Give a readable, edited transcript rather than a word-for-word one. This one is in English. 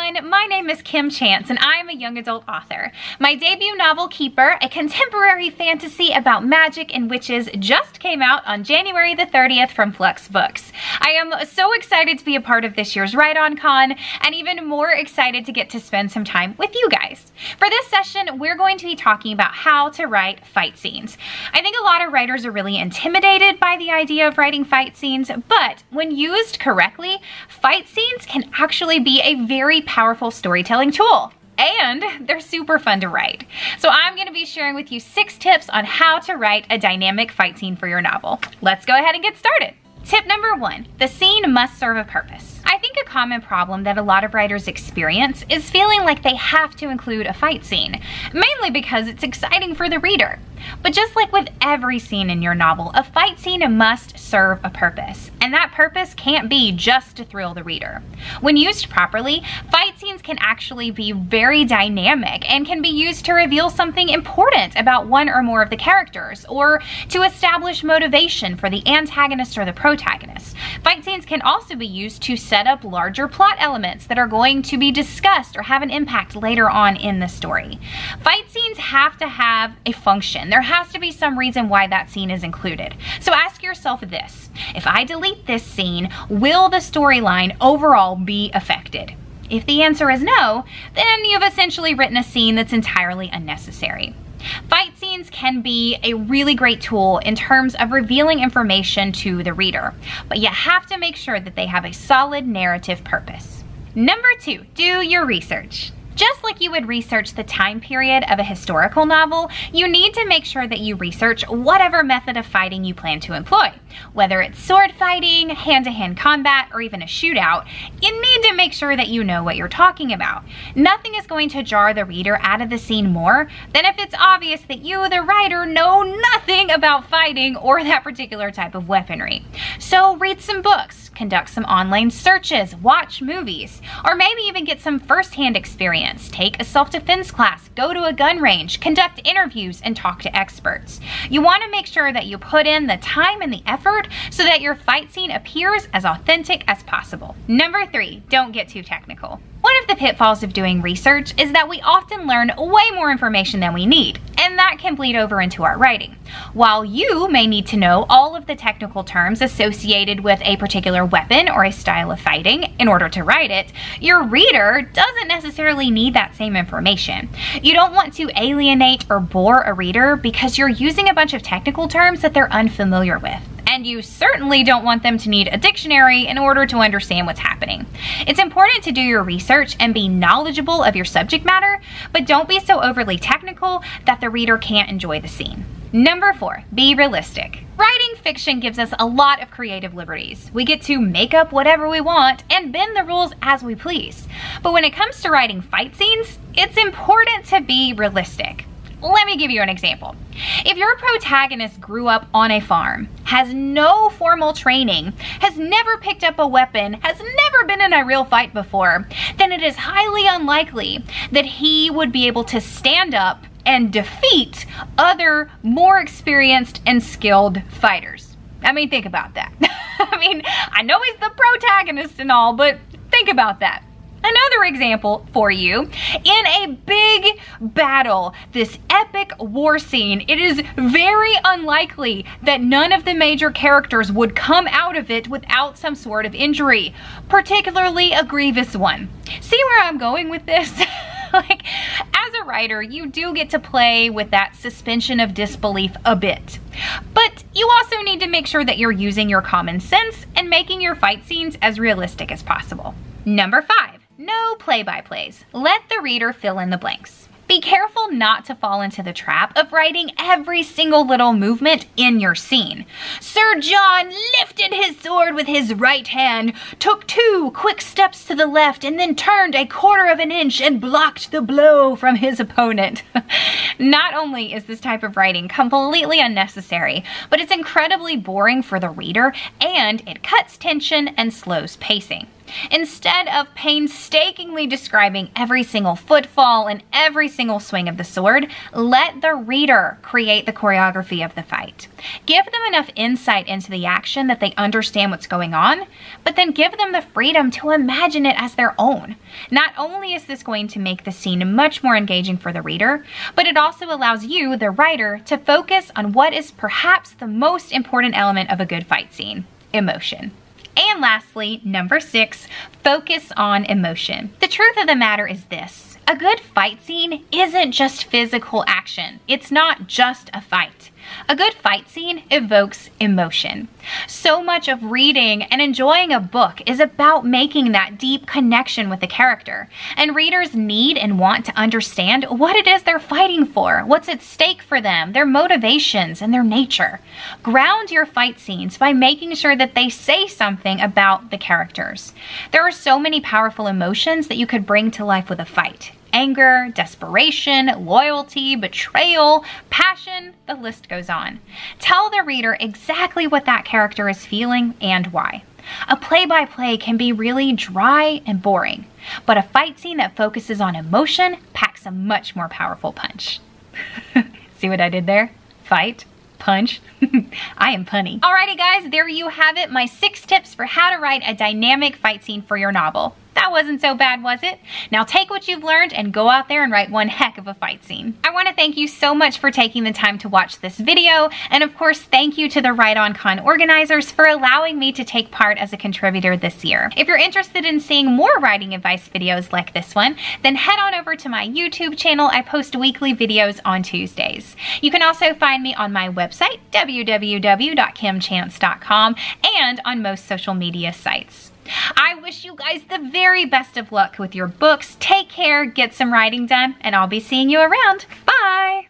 everyone, my name is Kim Chance and I am a young adult author. My debut novel, Keeper, a contemporary fantasy about magic and witches, just came out on January the 30th from Flux Books. I am so excited to be a part of this year's Write-On Con and even more excited to get to spend some time with you guys. For this session, we're going to be talking about how to write fight scenes. I think a lot of writers are really intimidated by the idea of writing fight scenes, but when used correctly, fight scenes can actually be a very powerful storytelling tool. And they're super fun to write. So I'm going to be sharing with you 6 tips on how to write a dynamic fight scene for your novel. Let's go ahead and get started. Tip number 1, the scene must serve a purpose. I think a common problem that a lot of writers experience is feeling like they have to include a fight scene, mainly because it's exciting for the reader. But just like with every scene in your novel, a fight scene must serve a purpose, and that purpose can't be just to thrill the reader. When used properly, fight scenes can actually be very dynamic and can be used to reveal something important about one or more of the characters, or to establish motivation for the antagonist or the protagonist. Fight scenes can also be used to set up larger plot elements that are going to be discussed or have an impact later on in the story. Fight scenes have to have a function. There has to be some reason why that scene is included. So ask yourself this: if I delete this scene, will the storyline overall be affected? If the answer is no, then you've essentially written a scene that's entirely unnecessary. Fight scenes can be a really great tool in terms of revealing information to the reader, but you have to make sure that they have a solid narrative purpose. Number 2, do your research. Just like you would research the time period of a historical novel, you need to make sure that you research whatever method of fighting you plan to employ. Whether it's sword fighting, hand-to-hand combat, or even a shootout, you need to make sure that you know what you're talking about. Nothing is going to jar the reader out of the scene more than if it's obvious that you, the writer, know nothing about fighting or that particular type of weaponry. So read some books, conduct some online searches, watch movies, or maybe even get some first-hand experience. Take a self-defense class, go to a gun range, conduct interviews, and talk to experts. You want to make sure that you put in the time and the effort so that your fight scene appears as authentic as possible. Number 3, don't get too technical. One of the pitfalls of doing research is that we often learn way more information than we need, and that can bleed over into our writing. While you may need to know all of the technical terms associated with a particular weapon or a style of fighting in order to write it, your reader doesn't necessarily need that same information. You don't want to alienate or bore a reader because you're using a bunch of technical terms that they're unfamiliar with. And you certainly don't want them to need a dictionary in order to understand what's happening. It's important to do your research and be knowledgeable of your subject matter, but don't be so overly technical that the reader can't enjoy the scene. Number 4, be realistic. Writing fiction gives us a lot of creative liberties. We get to make up whatever we want and bend the rules as we please. But when it comes to writing fight scenes, it's important to be realistic. Let me give you an example. If your protagonist grew up on a farm, has no formal training, has never picked up a weapon, has never been in a real fight before, then it is highly unlikely that he would be able to stand up and defeat other more experienced and skilled fighters. I mean, think about that. I know he's the protagonist and all, but think about that. Another example for you, in a big battle, this epic war scene, it is very unlikely that none of the major characters would come out of it without some sort of injury, particularly a grievous one. See where I'm going with this? As a writer, you do get to play with that suspension of disbelief a bit. But you also need to make sure that you're using your common sense and making your fight scenes as realistic as possible. Number 5. No play-by-plays. Let the reader fill in the blanks. Be careful not to fall into the trap of writing every single little movement in your scene. Sir John lifted his sword with his right hand, took 2 quick steps to the left, and then turned a 1/4 of an inch and blocked the blow from his opponent. Not only is this type of writing completely unnecessary, but it's incredibly boring for the reader, and it cuts tension and slows pacing. Instead of painstakingly describing every single footfall and every single swing of the sword, let the reader create the choreography of the fight. Give them enough insight into the action that they understand what's going on, but then give them the freedom to imagine it as their own. Not only is this going to make the scene much more engaging for the reader, but it also allows you, the writer, to focus on what is perhaps the most important element of a good fight scene: emotion. And lastly, number 6, focus on emotion. The truth of the matter is this: a good fight scene isn't just physical action. It's not just a fight. A good fight scene evokes emotion. So much of reading and enjoying a book is about making that deep connection with the character. And readers need and want to understand what it is they're fighting for, what's at stake for them, their motivations, and their nature. Ground your fight scenes by making sure that they say something about the characters. There are so many powerful emotions that you could bring to life with a fight: anger, desperation, loyalty, betrayal, passion, the list goes on. Tell the reader exactly what that character is feeling and why. A play-by-play can be really dry and boring, but a fight scene that focuses on emotion packs a much more powerful punch. See what I did there? Fight, punch. I am punny. Alrighty guys, there you have it, my 6 tips for how to write a dynamic fight scene for your novel. That wasn't so bad, was it? Now take what you've learned and go out there and write one heck of a fight scene. I want to thank you so much for taking the time to watch this video, and of course thank you to the Write On Con organizers for allowing me to take part as a contributor this year. If you're interested in seeing more writing advice videos like this one, then head on over to my YouTube channel. I post weekly videos on Tuesdays. You can also find me on my website, www.kimchance.com, and on most social media sites. I wish you guys the very best of luck with your books. Take care, get some writing done, and I'll be seeing you around. Bye!